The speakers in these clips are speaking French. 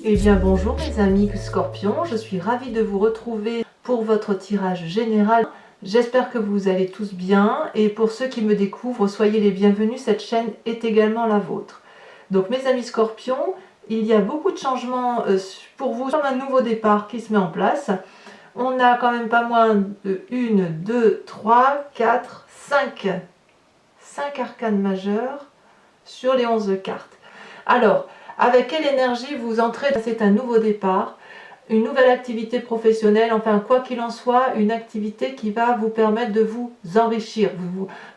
Eh bien bonjour mes amis Scorpions, je suis ravie de vous retrouver pour votre tirage général. J'espère que vous allez tous bien et pour ceux qui me découvrent, soyez les bienvenus, cette chaîne est également la vôtre. Donc mes amis Scorpions, il y a beaucoup de changements pour vous, comme un nouveau départ qui se met en place. On a quand même pas moins de 1, 2, 3, 4, 5 arcanes majeures sur les 11 cartes. Alors, avec quelle énergie vous entrez? C'est un nouveau départ, une nouvelle activité professionnelle, enfin quoi qu'il en soit, une activité qui va vous permettre de vous enrichir.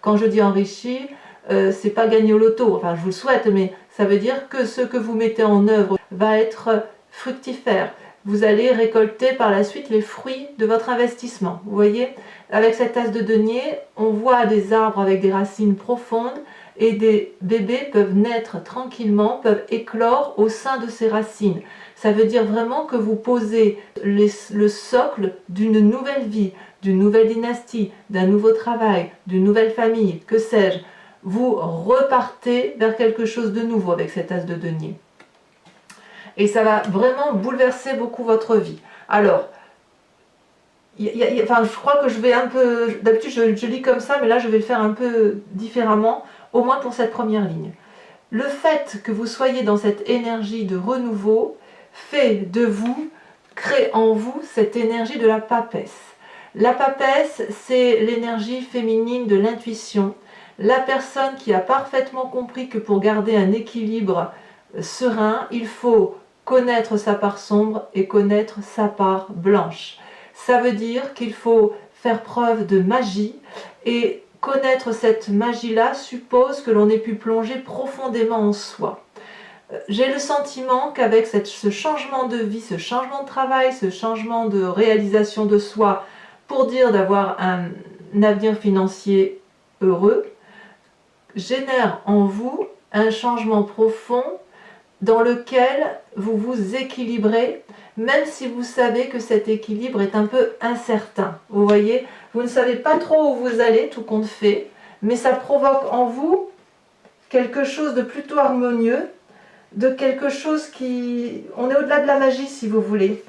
Quand je dis enrichir, c'est pas gagner au loto, enfin je vous le souhaite, mais ça veut dire que ce que vous mettez en œuvre va être fructifère. Vous allez récolter par la suite les fruits de votre investissement. Vous voyez, avec cette tasse de denier, on voit des arbres avec des racines profondes et des bébés peuvent naître tranquillement, peuvent éclore au sein de ces racines. Ça veut dire vraiment que vous posez le socle d'une nouvelle vie, d'une nouvelle dynastie, d'un nouveau travail, d'une nouvelle famille, que sais-je. Vous repartez vers quelque chose de nouveau avec cette tasse de denier. Et ça va vraiment bouleverser beaucoup votre vie. Alors, je crois que je vais un peu... D'habitude, je lis comme ça, mais là, je vais le faire un peu différemment, au moins pour cette première ligne. Le fait que vous soyez dans cette énergie de renouveau fait de vous, crée en vous cette énergie de la papesse. La papesse, c'est l'énergie féminine de l'intuition. La personne qui a parfaitement compris que pour garder un équilibre serein, il faut connaître sa part sombre et connaître sa part blanche. Ça veut dire qu'il faut faire preuve de magie et connaître cette magie-là suppose que l'on ait pu plonger profondément en soi. J'ai le sentiment qu'avec ce changement de vie, ce changement de travail, ce changement de réalisation de soi, pour dire d'avoir un avenir financier heureux, génère en vous un changement profond dans lequel vous vous équilibrez, même si vous savez que cet équilibre est un peu incertain. Vous voyez, vous ne savez pas trop où vous allez, tout compte fait, mais ça provoque en vous quelque chose de plutôt harmonieux, de quelque chose qui... On est au-delà de la magie, si vous voulez.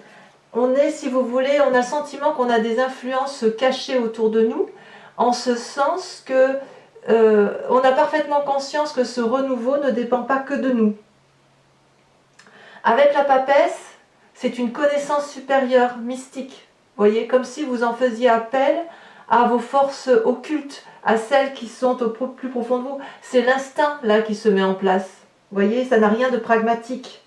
On est, si vous voulez, on a le sentiment qu'on a des influences cachées autour de nous, en ce sens que on a parfaitement conscience que ce renouveau ne dépend pas que de nous. Avec la papesse, c'est une connaissance supérieure, mystique. Vous voyez, comme si vous en faisiez appel à vos forces occultes, à celles qui sont au plus profond de vous. C'est l'instinct là qui se met en place. Vous voyez, ça n'a rien de pragmatique.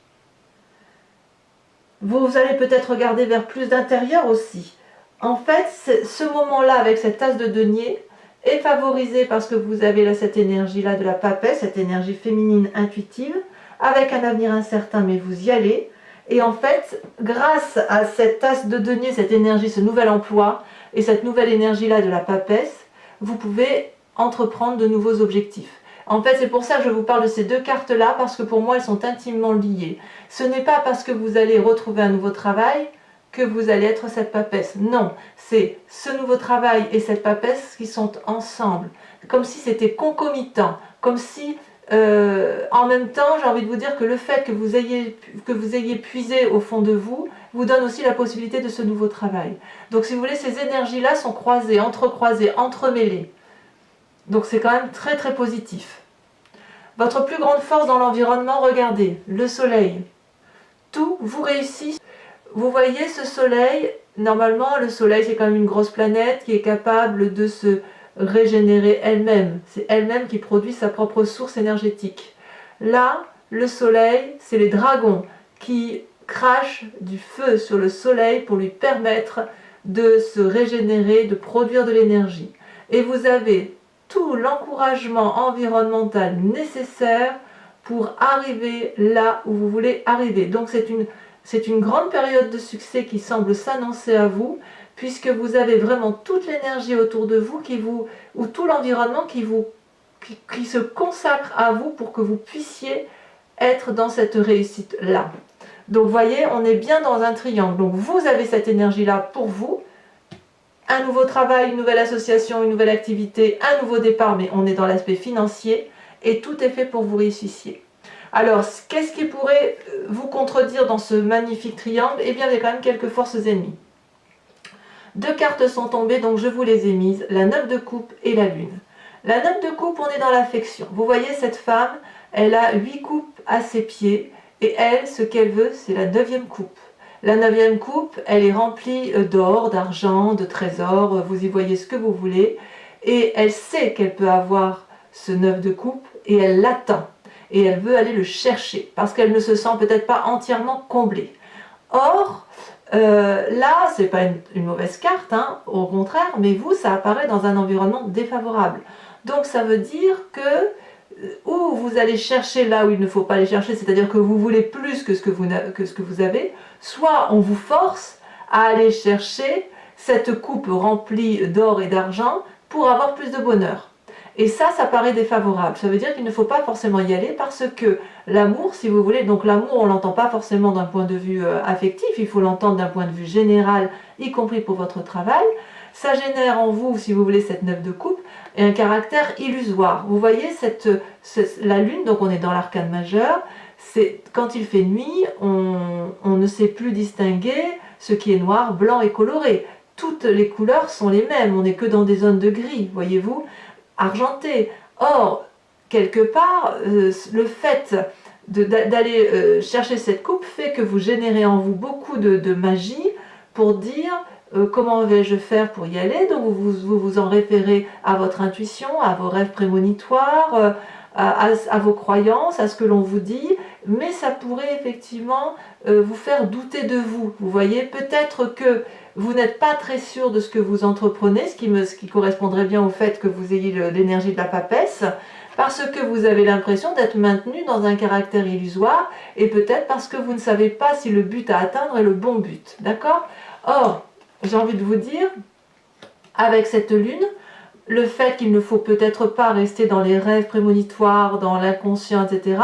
Vous allez peut-être regarder vers plus d'intérieur aussi. En fait, ce moment-là, avec cette tasse de denier, est favorisé parce que vous avez là cette énergie-là de la papesse, cette énergie féminine intuitive, avec un avenir incertain, mais vous y allez. Et en fait, grâce à cette tasse de denier, cette énergie, ce nouvel emploi, et cette nouvelle énergie-là de la papesse, vous pouvez entreprendre de nouveaux objectifs. En fait, c'est pour ça que je vous parle de ces deux cartes-là, parce que pour moi, elles sont intimement liées. Ce n'est pas parce que vous allez retrouver un nouveau travail que vous allez être cette papesse. Non, c'est ce nouveau travail et cette papesse qui sont ensemble. Comme si c'était concomitant, comme si... en même temps, j'ai envie de vous dire que le fait que vous ayez puisé au fond de vous donne aussi la possibilité de ce nouveau travail. Donc si vous voulez, ces énergies-là sont croisées, entrecroisées, entremêlées. Donc c'est quand même très très positif. Votre plus grande force dans l'environnement, regardez, le soleil. Tout vous réussit. Vous voyez ce soleil, normalement le soleil c'est quand même une grosse planète qui est capable de se régénérer elle-même. C'est elle-même qui produit sa propre source énergétique. Là, le soleil, c'est les dragons qui crachent du feu sur le soleil pour lui permettre de se régénérer, de produire de l'énergie. Et vous avez tout l'encouragement environnemental nécessaire pour arriver là où vous voulez arriver. Donc c'est une grande période de succès qui semble s'annoncer à vous, puisque vous avez vraiment toute l'énergie autour de vous, ou tout l'environnement qui se consacre à vous pour que vous puissiez être dans cette réussite-là. Donc vous voyez, on est bien dans un triangle. Donc vous avez cette énergie-là pour vous, un nouveau travail, une nouvelle association, une nouvelle activité, un nouveau départ, mais on est dans l'aspect financier, et tout est fait pour que vous réussissiez. Alors, qu'est-ce qui pourrait vous contredire dans ce magnifique triangle? Eh bien, il y a quand même quelques forces ennemies. 2 cartes sont tombées, donc je vous les ai mises, la 9 de coupe et la lune. La 9 de coupe, on est dans l'affection. Vous voyez, cette femme, elle a 8 coupes à ses pieds, et elle, ce qu'elle veut, c'est la 9e coupe. La 9e coupe, elle est remplie d'or, d'argent, de trésors, vous y voyez ce que vous voulez, et elle sait qu'elle peut avoir ce 9 de coupe, et elle l'attend, et elle veut aller le chercher, parce qu'elle ne se sent peut-être pas entièrement comblée. Or, là, c'est pas une mauvaise carte, hein, au contraire, mais vous, ça apparaît dans un environnement défavorable. Donc ça veut dire que ou vous allez chercher là où il ne faut pas aller chercher, c'est-à-dire que vous voulez plus que ce que vous avez, soit on vous force à aller chercher cette coupe remplie d'or et d'argent pour avoir plus de bonheur. Et ça paraît défavorable. Ça veut dire qu'il ne faut pas forcément y aller parce que l'amour, si vous voulez, donc l'amour, on ne l'entend pas forcément d'un point de vue affectif, il faut l'entendre d'un point de vue général, y compris pour votre travail. Ça génère en vous, si vous voulez, cette 9 de coupe, et un caractère illusoire. Vous voyez, la lune, donc on est dans l'arcane majeur, quand il fait nuit, on ne sait plus distinguer ce qui est noir, blanc et coloré. Toutes les couleurs sont les mêmes, on n'est que dans des zones de gris, voyez-vous, argenté. Or, quelque part, le fait d'aller chercher cette coupe fait que vous générez en vous beaucoup de magie pour dire comment vais-je faire pour y aller. Donc vous en référez à votre intuition, à vos rêves prémonitoires, à vos croyances, à ce que l'on vous dit, mais ça pourrait effectivement vous faire douter de vous. Vous voyez, peut-être que vous n'êtes pas très sûr de ce que vous entreprenez, ce qui correspondrait bien au fait que vous ayez l'énergie de la papesse, parce que vous avez l'impression d'être maintenu dans un caractère illusoire, et peut-être parce que vous ne savez pas si le but à atteindre est le bon but. D'accord? Or, j'ai envie de vous dire, avec cette lune, le fait qu'il ne faut peut-être pas rester dans les rêves prémonitoires, dans l'inconscient, etc.,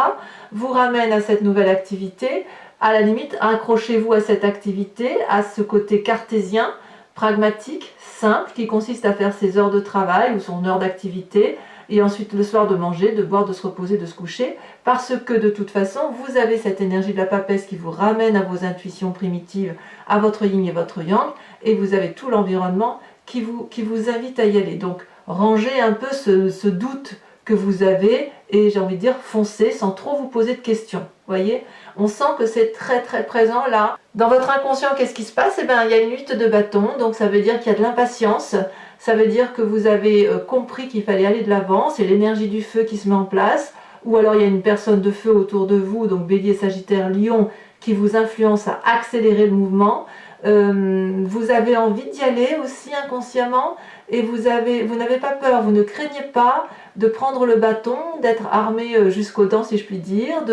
vous ramène à cette nouvelle activité. À la limite, accrochez-vous à cette activité, à ce côté cartésien, pragmatique, simple, qui consiste à faire ses heures de travail ou son heure d'activité, et ensuite le soir de manger, de boire, de se reposer, de se coucher, parce que de toute façon, vous avez cette énergie de la papesse qui vous ramène à vos intuitions primitives, à votre yin et votre yang, et vous avez tout l'environnement qui vous invite à y aller. Donc, rangez un peu ce doute que vous avez, et j'ai envie de dire, foncez sans trop vous poser de questions. Voyez, on sent que c'est très très présent là. Dans votre inconscient, qu'est-ce qui se passe? Eh bien, il y a une 8 de bâton, donc ça veut dire qu'il y a de l'impatience. Ça veut dire que vous avez compris qu'il fallait aller de l'avant, c'est l'énergie du feu qui se met en place, ou alors il y a une personne de feu autour de vous, donc Bélier, Sagittaire, Lion, qui vous influence à accélérer le mouvement. Vous avez envie d'y aller aussi inconsciemment, et vous n'avez pas peur, vous ne craignez pas de prendre le bâton, d'être armé jusqu'aux dents, si je puis dire,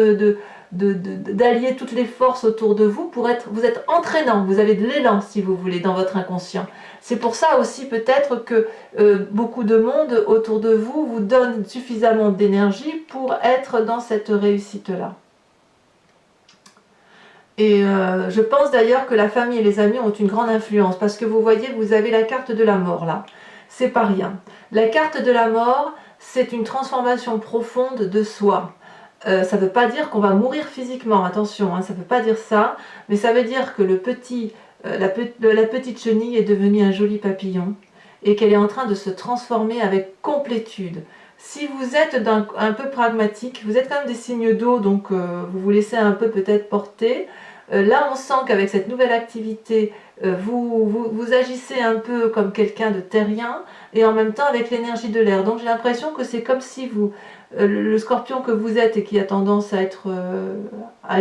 d'allier toutes les forces autour de vous vous êtes entraînant, vous avez de l'élan si vous voulez dans votre inconscient. C'est pour ça aussi peut-être que beaucoup de monde autour de vous vous donne suffisamment d'énergie pour être dans cette réussite-là. Et je pense d'ailleurs que la famille et les amis ont une grande influence, parce que vous voyez, vous avez la carte de la mort là, c'est pas rien. La carte de la mort, c'est une transformation profonde de soi. Ça ne veut pas dire qu'on va mourir physiquement, attention, hein, ça ne veut pas dire ça, mais ça veut dire que la petite chenille est devenue un joli papillon, et qu'elle est en train de se transformer avec complétude. Si vous êtes un peu pragmatique, vous êtes quand même des signes d'eau, donc vous vous laissez un peu peut-être porter. Là, on sent qu'avec cette nouvelle activité, vous agissez un peu comme quelqu'un de terrien, et en même temps avec l'énergie de l'air. Donc j'ai l'impression que c'est comme si le scorpion que vous êtes et qui a tendance à être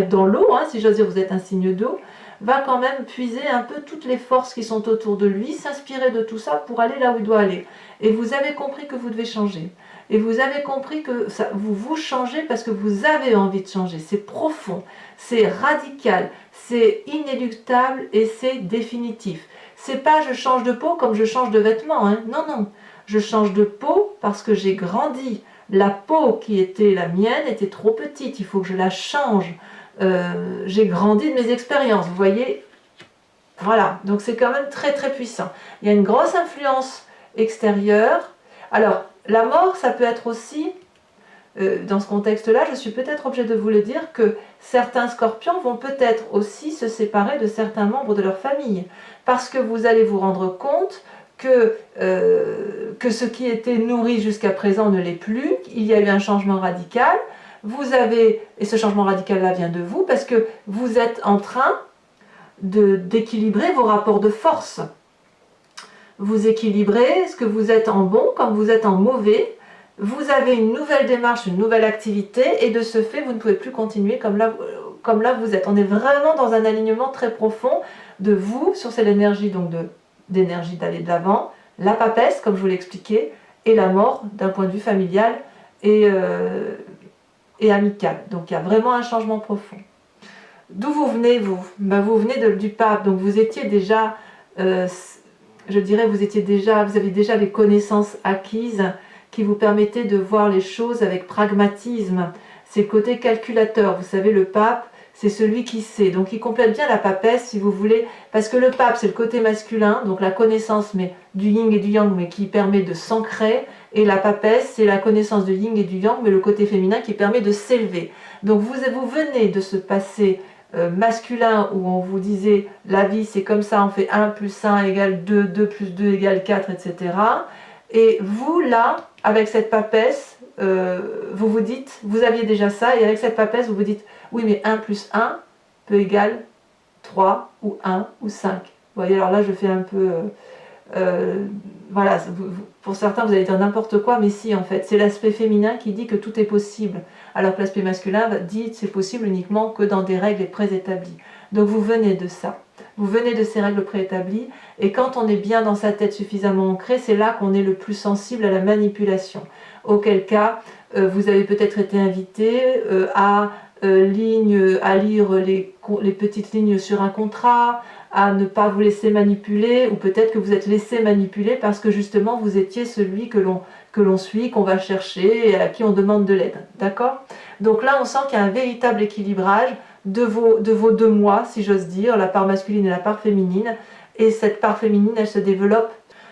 dans l'eau, hein, si j'ose dire, vous êtes un signe d'eau, va quand même puiser un peu toutes les forces qui sont autour de lui, s'inspirer de tout ça pour aller là où il doit aller. Et vous avez compris que vous devez changer. Et vous avez compris que vous changez parce que vous avez envie de changer. C'est profond, c'est radical, c'est inéluctable et c'est définitif. C'est pas je change de peau comme je change de vêtements. Hein. Non, non. Je change de peau parce que j'ai grandi. La peau qui était la mienne était trop petite. Il faut que je la change. J'ai grandi de mes expériences. Vous voyez? Voilà. Donc c'est quand même très très puissant. Il y a une grosse influence extérieure. Alors, la mort, ça peut être aussi dans ce contexte-là, je suis peut-être obligée de vous le dire que certains scorpions vont peut-être aussi se séparer de certains membres de leur famille. Parce que vous allez vous rendre compte que ce qui était nourri jusqu'à présent ne l'est plus, il y a eu un changement radical. Vous avez, et ce changement radical-là vient de vous, parce que vous êtes en train d'équilibrer vos rapports de force. Vous équilibrez ce que vous êtes en bon comme vous êtes en mauvais. Vous avez une nouvelle démarche, une nouvelle activité, et de ce fait, vous ne pouvez plus continuer comme là vous êtes. On est vraiment dans un alignement très profond de vous sur cette énergie, donc d'énergie d'aller de l'avant, la papesse, comme je vous l'ai expliqué, et la mort d'un point de vue familial et amical. Donc il y a vraiment un changement profond. D'où vous venez, vous? Vous venez du pape, donc vous étiez déjà, je dirais, vous avez déjà les connaissances acquises qui vous permettaient de voir les choses avec pragmatisme. C'est le côté calculateur. Vous savez, le pape, c'est celui qui sait. Donc il complète bien la papesse, si vous voulez, parce que le pape, c'est le côté masculin, donc la connaissance mais du yin et du yang, mais qui permet de s'ancrer, et la papesse, c'est la connaissance du yin et du yang, mais le côté féminin qui permet de s'élever. Donc vous venez de ce passé masculin où on vous disait la vie c'est comme ça, on fait 1 plus 1 égale 2, 2 plus 2 égale 4, etc. Et vous là, avec cette papesse, vous vous dites, vous aviez déjà ça, et avec cette papesse vous vous dites, oui mais 1 plus 1 peut égaler 3 ou 1 ou 5. Vous voyez, alors là je fais un peu... voilà, pour certains vous allez dire n'importe quoi, mais si en fait, c'est l'aspect féminin qui dit que tout est possible, alors que l'aspect masculin dit que c'est possible uniquement que dans des règles préétablies. Donc vous venez de ça, vous venez de ces règles préétablies, et quand on est bien dans sa tête suffisamment ancré, c'est là qu'on est le plus sensible à la manipulation. Auquel cas, vous avez peut-être été invité à lire les petites lignes sur un contrat, à ne pas vous laisser manipuler, ou peut-être que vous êtes laissé manipuler parce que justement vous étiez celui que l'on suit, qu'on va chercher et à qui on demande de l'aide. D'accord? Donc là on sent qu'il y a un véritable équilibrage de vos deux moi, si j'ose dire, la part masculine et la part féminine, et cette part féminine elle se développe.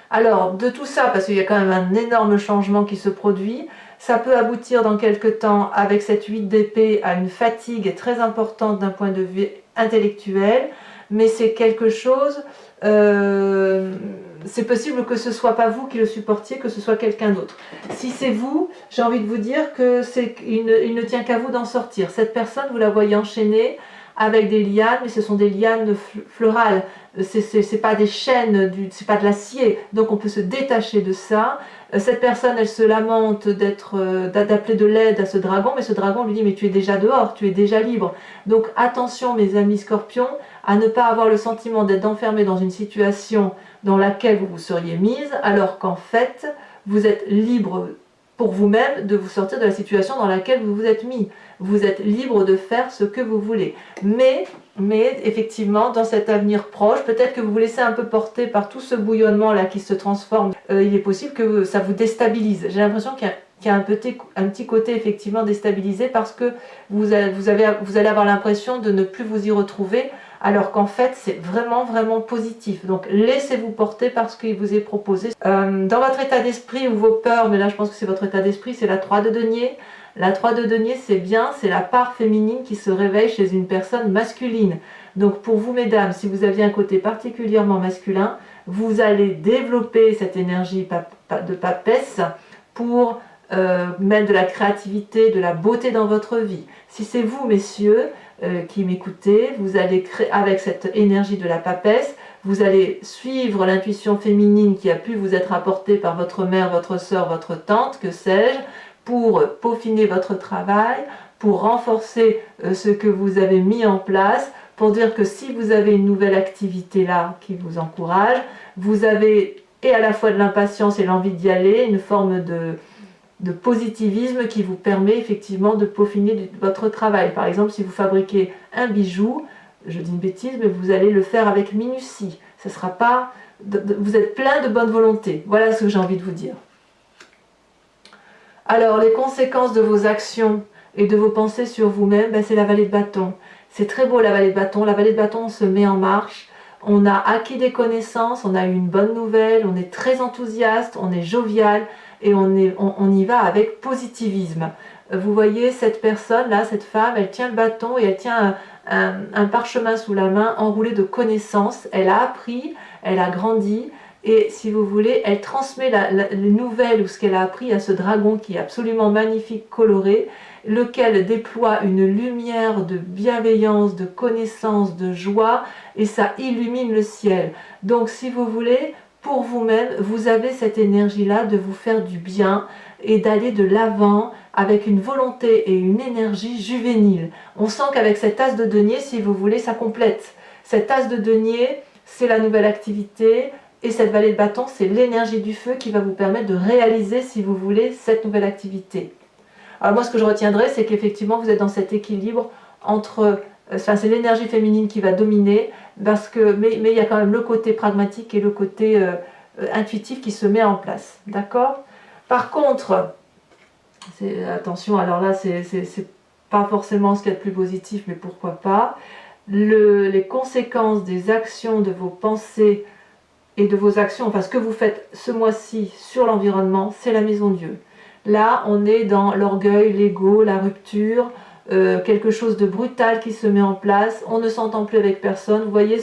Alors de tout ça, parce qu'il y a quand même un énorme changement qui se produit, ça peut aboutir dans quelques temps avec cette 8 d'épée à une fatigue très importante d'un point de vue intellectuel, mais c'est quelque chose, c'est possible que ce ne soit pas vous qui le supportiez, que ce soit quelqu'un d'autre. Si c'est vous, j'ai envie de vous dire que il ne tient qu'à vous d'en sortir. Cette personne, vous la voyez enchaînée avec des lianes, mais ce sont des lianes fleurales, c'est pas des chaînes, c'est pas de l'acier, donc on peut se détacher de ça. Cette personne, elle se lamente d'appeler de l'aide à ce dragon, mais ce dragon lui dit mais tu es déjà dehors, tu es déjà libre. Donc attention mes amis scorpions, à ne pas avoir le sentiment d'être enfermé dans une situation dans laquelle vous vous seriez mise, alors qu'en fait vous êtes libre pour vous-même de vous sortir de la situation dans laquelle vous vous êtes mis. Vous êtes libre de faire ce que vous voulez. Mais effectivement, dans cet avenir proche, peut-être que vous vous laissez un peu porter par tout ce bouillonnement-là qui se transforme. Il est possible que ça vous déstabilise. J'ai l'impression qu'il y a un petit côté effectivement déstabilisé parce que vous allez avoir l'impression de ne plus vous y retrouver, alors qu'en fait c'est vraiment vraiment positif. Donc laissez-vous porter par ce qu'il vous est proposé. Dans votre état d'esprit ou vos peurs, mais là je pense que c'est votre état d'esprit, c'est la 3 de denier. La 3 de denier, c'est bien, c'est la part féminine qui se réveille chez une personne masculine. Donc pour vous mesdames, si vous aviez un côté particulièrement masculin, vous allez développer cette énergie de papesse pour mettre de la créativité, de la beauté dans votre vie. Si c'est vous messieurs qui m'écoutez, vous allez créer avec cette énergie de la papesse, vous allez suivre l'intuition féminine qui a pu vous être apportée par votre mère, votre soeur, votre tante, que sais-je, pour peaufiner votre travail, pour renforcer ce que vous avez mis en place, pour dire que si vous avez une nouvelle activité là qui vous encourage, vous avez et à la fois de l'impatience et l'envie d'y aller, une forme de positivisme qui vous permet effectivement de peaufiner votre travail. Par exemple, si vous fabriquez un bijou, je dis une bêtise, mais vous allez le faire avec minutie. Ce sera pas, vous êtes plein de bonne volonté. Voilà ce que j'ai envie de vous dire. Alors, les conséquences de vos actions et de vos pensées sur vous-même, c'est la vallée de bâton. C'est très beau la vallée de bâton. La vallée de bâton, on se met en marche. On a acquis des connaissances, on a eu une bonne nouvelle, on est très enthousiaste, on est jovial et on y va avec positivisme. Vous voyez cette personne là, cette femme, elle tient le bâton et elle tient un parchemin sous la main enroulé de connaissances. Elle a appris, elle a grandi et si vous voulez, elle transmet les nouvelles ou ce qu'elle a appris à ce dragon qui est absolument magnifique, coloré, lequel déploie une lumière de bienveillance, de connaissance, de joie et ça illumine le ciel. Donc si vous voulez, pour vous-même, vous avez cette énergie-là de vous faire du bien et d'aller de l'avant avec une volonté et une énergie juvénile. On sent qu'avec cette as de denier, si vous voulez, ça complète. Cette as de denier, c'est la nouvelle activité et cette vallée de bâton, c'est l'énergie du feu qui va vous permettre de réaliser, si vous voulez, cette nouvelle activité. Alors moi, ce que je retiendrai, c'est qu'effectivement, vous êtes dans cet équilibre entre... Enfin, c'est l'énergie féminine qui va dominer, mais il y a quand même le côté pragmatique et le côté intuitif qui se met en place. D'accord? Par contre, attention, alors là, c'est pas forcément ce qu'il y a de plus positif, mais pourquoi pas. Les conséquences des actions, de vos pensées et de vos actions, enfin ce que vous faites ce mois-ci sur l'environnement, c'est la maison Dieu. Là, on est dans l'orgueil, l'ego, la rupture, quelque chose de brutal qui se met en place, on ne s'entend plus avec personne. Vous voyez,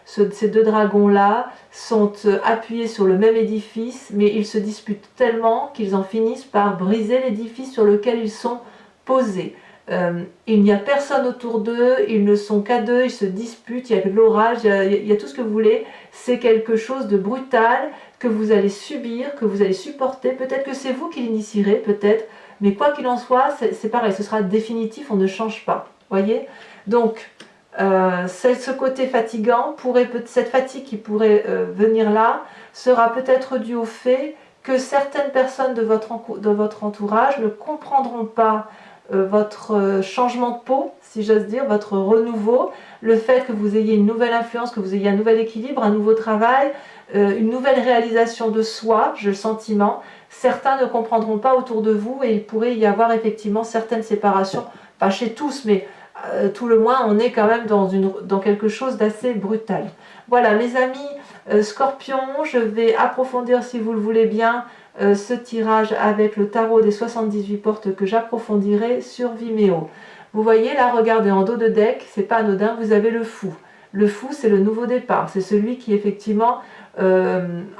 ces deux dragons-là sont appuyés sur le même édifice, mais ils se disputent tellement qu'ils en finissent par briser l'édifice sur lequel ils sont posés. Il n'y a personne autour d'eux, ils ne sont qu'à deux, ils se disputent, il y a de l'orage, il y a tout ce que vous voulez. C'est quelque chose de brutal que vous allez subir, que vous allez supporter. Peut-être que c'est vous qui l'initierez, peut-être. Mais quoi qu'il en soit, c'est pareil, ce sera définitif, on ne change pas. Voyez? Donc, ce côté fatigant, cette fatigue qui pourrait venir là, sera peut-être due au fait que certaines personnes de votre entourage ne comprendront pas votre changement de peau, si j'ose dire, votre renouveau, le fait que vous ayez une nouvelle influence, que vous ayez un nouvel équilibre, un nouveau travail, une nouvelle réalisation de soi, j'ai le sentiment. Certains ne comprendront pas autour de vous et il pourrait y avoir effectivement certaines séparations, pas chez tous, mais tout le moins on est quand même dans quelque chose d'assez brutal. Voilà mes amis Scorpions, je vais approfondir si vous le voulez bien ce tirage avec le tarot des 78 portes que j'approfondirai sur Vimeo. Vous voyez là, regardez en dos de deck, c'est pas anodin, vous avez le fou. Le fou, c'est le nouveau départ, c'est celui qui effectivement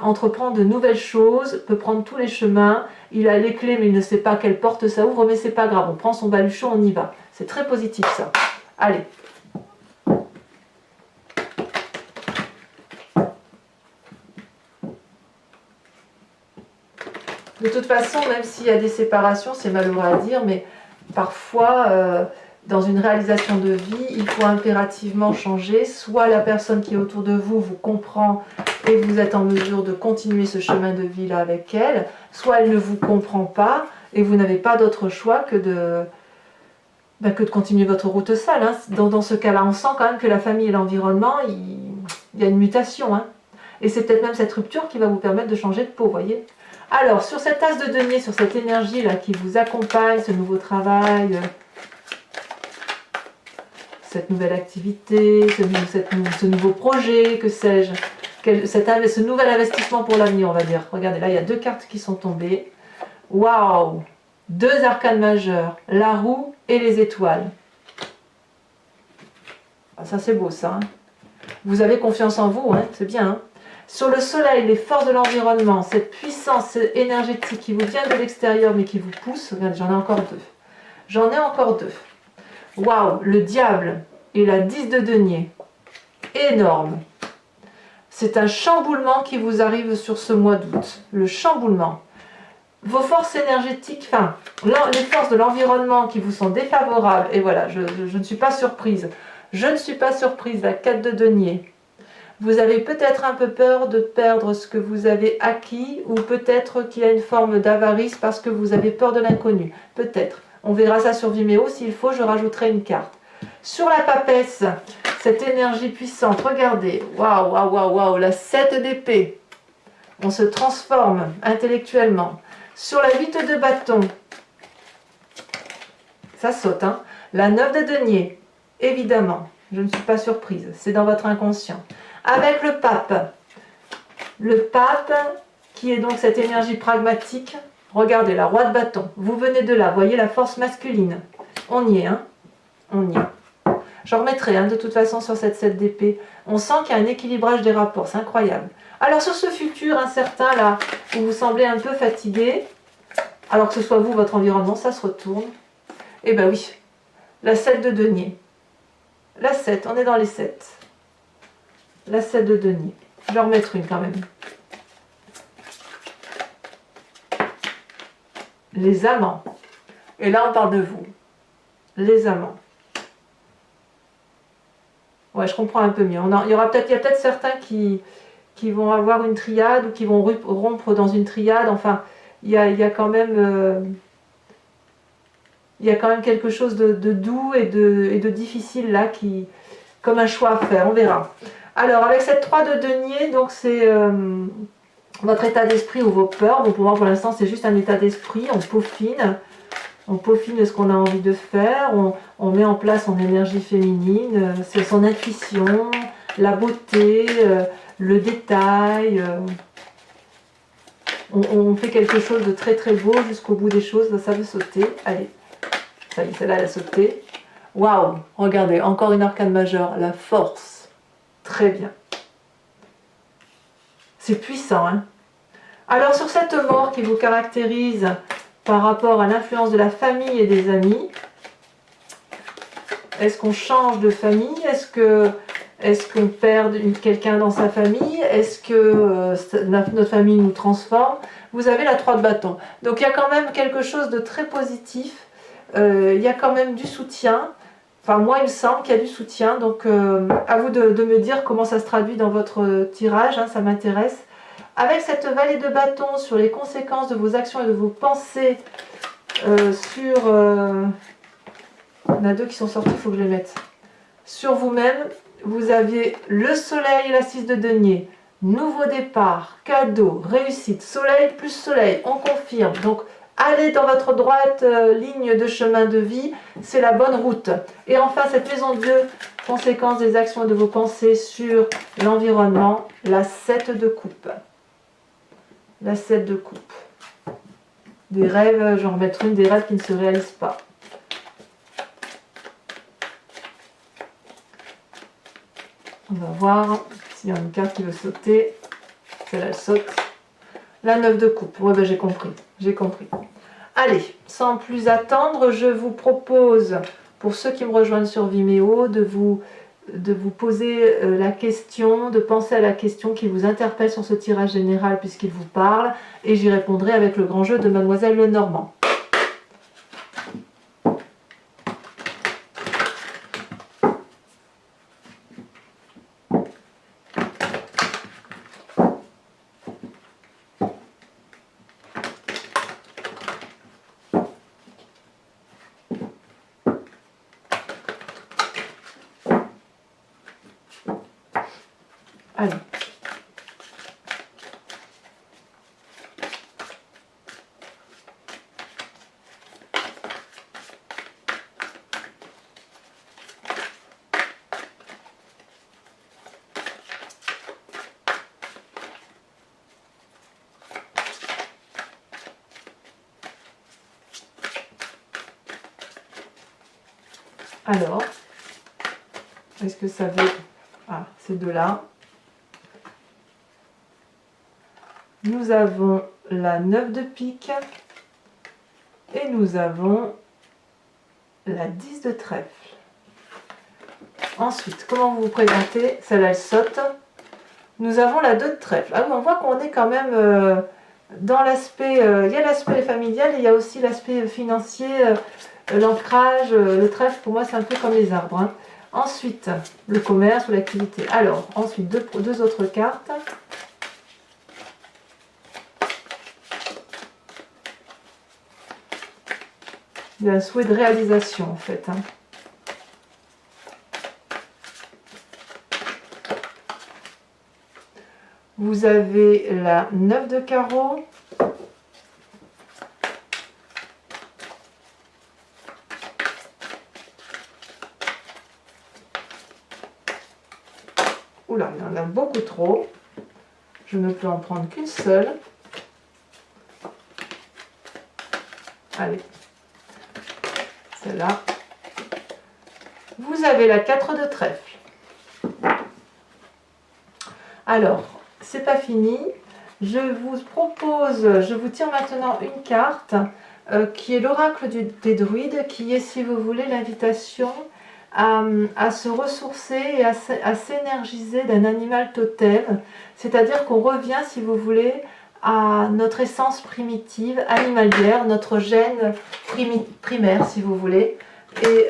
entreprend de nouvelles choses, peut prendre tous les chemins, il a les clés mais il ne sait pas quelle porte ça ouvre, mais c'est pas grave, on prend son baluchon, on y va. C'est très positif ça. Allez. De toute façon, même s'il y a des séparations, c'est malheureux à dire, mais parfois, dans une réalisation de vie, il faut impérativement changer. Soit la personne qui est autour de vous vous comprend et vous êtes en mesure de continuer ce chemin de vie-là avec elle, soit elle ne vous comprend pas et vous n'avez pas d'autre choix que de continuer votre route seule. Hein. Dans ce cas-là, on sent quand même que la famille et l'environnement, il y a une mutation. Hein. Et c'est peut-être même cette rupture qui va vous permettre de changer de peau, voyez. Alors, sur cette as de denier, sur cette énergie-là qui vous accompagne, ce nouveau travail, cette nouvelle activité, ce nouveau projet, que sais-je, ce nouvel investissement pour l'avenir, on va dire. Regardez, là, il y a deux cartes qui sont tombées. Waouh! Deux arcanes majeurs, la roue et les étoiles. Ah, ça, c'est beau, ça. Hein. Vous avez confiance en vous, hein, c'est bien. Hein. Sur le soleil, les forces de l'environnement, cette puissance énergétique qui vous vient de l'extérieur mais qui vous pousse. Regardez, j'en ai encore deux. J'en ai encore deux. Waouh, le diable et la 10 de denier. Énorme. C'est un chamboulement qui vous arrive sur ce mois d'août. Le chamboulement. Vos forces énergétiques, enfin, les forces de l'environnement qui vous sont défavorables. Et voilà, je ne suis pas surprise. Je ne suis pas surprise, la 4 de denier. Vous avez peut-être un peu peur de perdre ce que vous avez acquis ou peut-être qu'il y a une forme d'avarice parce que vous avez peur de l'inconnu. Peut-être. On verra ça sur Vimeo. S'il faut, je rajouterai une carte. Sur la papesse, cette énergie puissante, regardez. Waouh, waouh, waouh, waouh. La 7 d'épée. On se transforme intellectuellement. Sur la 8 de bâton, ça saute. Hein. La 9 de denier, évidemment. Je ne suis pas surprise. C'est dans votre inconscient. Avec le pape qui est donc cette énergie pragmatique, Regardez, la roi de bâton. Vous venez de là, voyez la force masculine. On y est, hein? On y est. J'en remettrai, hein, de toute façon, sur cette 7 d'épée. On sent qu'il y a un équilibrage des rapports, c'est incroyable. Alors, sur ce futur incertain, là, où vous semblez un peu fatigué, alors que ce soit vous, votre environnement, ça se retourne. Eh bien oui, la 7 de denier. La 7, on est dans les 7. La 7 de denier. Je vais en remettre une quand même. Les amants. Et là, on parle de vous. Les amants. Ouais, je comprends un peu mieux. Il y a peut-être certains qui vont avoir une triade ou qui vont rompre dans une triade. Enfin, il y a quand même... il y a quand même quelque chose de doux et de difficile là, comme un choix à faire, on verra. Alors, avec cette 3 de denier, donc c'est votre état d'esprit ou vos peurs. Bon, pour moi, pour l'instant, c'est juste un état d'esprit. On peaufine ce qu'on a envie de faire. On met en place son énergie féminine. C'est son intuition, la beauté, le détail. On fait quelque chose de très très beau jusqu'au bout des choses. Ça veut sauter. Allez, ça y est, celle-là, elle a sauté. Waouh, regardez, encore une arcane majeure, la force. Très bien. C'est puissant, hein? Alors, sur cette mort qui vous caractérise par rapport à l'influence de la famille et des amis, est-ce qu'on change de famille? Est-ce qu'on perd quelqu'un dans sa famille? Est-ce que notre famille nous transforme? Vous avez la 3 de bâton. Donc, il y a quand même quelque chose de très positif. Il y a quand même du soutien. Enfin, moi, il me semble qu'il y a du soutien. Donc, à vous de me dire comment ça se traduit dans votre tirage. Hein, ça m'intéresse. Avec cette vallée de bâton sur les conséquences de vos actions et de vos pensées sur... on a deux qui sont sortis, il faut que je les mette. Sur vous-même, vous aviez le soleil et la 6 de denier. Nouveau départ, cadeau, réussite, soleil plus soleil, on confirme. Donc, allez dans votre droite ligne de chemin de vie, c'est la bonne route. Et enfin, cette maison de Dieu, conséquence des actions et de vos pensées sur l'environnement, la 7 de coupe. La 7 de coupe. Des rêves, j'en remettrai une, des rêves qui ne se réalisent pas. On va voir s'il y a une carte qui veut sauter. Celle-là, elle saute. La 9 de coupe. Ouais, ben j'ai compris. J'ai compris. Allez, sans plus attendre, je vous propose, pour ceux qui me rejoignent sur Vimeo, de vous poser la question, de penser à la question qui vous interpelle sur ce tirage général puisqu'il vous parle, et j'y répondrai avec le grand jeu de Mademoiselle Lenormand. Allez. Alors, est-ce que ça veut... Ah, ces deux-là. Nous avons la 9 de pique et nous avons la 10 de trèfle. Ensuite, comment vous vous présentez? Celle-là, elle saute. Nous avons la 2 de trèfle. Ah oui, on voit qu'on est quand même dans l'aspect... il y a l'aspect familial et il y a aussi l'aspect financier, l'ancrage. Le trèfle, pour moi, c'est un peu comme les arbres. Hein. Ensuite, le commerce ou l'activité. Alors, ensuite, deux autres cartes. Il y a un souhait de réalisation en fait. Hein. Vous avez la 9 de carreau. Oula, il y en a beaucoup trop. Je ne peux en prendre qu'une seule. Allez, celle-là. Vous avez la 4 de trèfle. Alors, c'est pas fini. Je vous tire maintenant une carte qui est l'oracle des druides, qui est, si vous voulez, l'invitation à se ressourcer et à s'énergiser d'un animal totem. C'est-à-dire qu'on revient, si vous voulez, à notre essence primitive, animalière, notre gène primaire, si vous voulez, et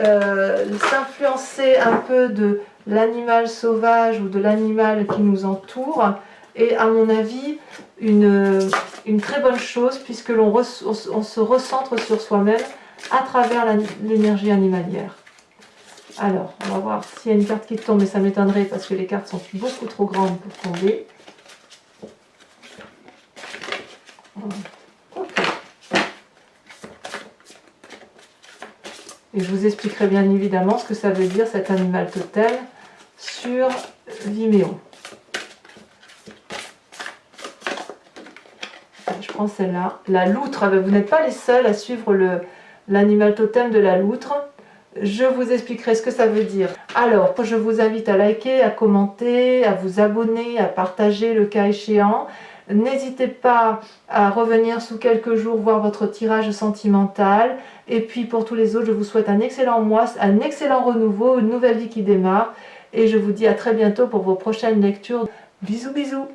s'influencer un peu de l'animal sauvage ou de l'animal qui nous entoure est, à mon avis, une très bonne chose, puisque on se recentre sur soi-même à travers l'énergie animalière. Alors, on va voir s'il y a une carte qui tombe, mais ça m'étonnerait parce que les cartes sont beaucoup trop grandes pour tomber. Okay. Et je vous expliquerai bien évidemment ce que ça veut dire cet animal totem sur Vimeo. Je prends celle-là. La loutre, vous n'êtes pas les seuls à suivre l'animal totem de la loutre. Je vous expliquerai ce que ça veut dire. Alors, je vous invite à liker, à commenter, à vous abonner, à partager le cas échéant. N'hésitez pas à revenir sous quelques jours voir votre tirage sentimental. Et puis pour tous les autres, je vous souhaite un excellent mois, un excellent renouveau, une nouvelle vie qui démarre. Et je vous dis à très bientôt pour vos prochaines lectures. Bisous bisous.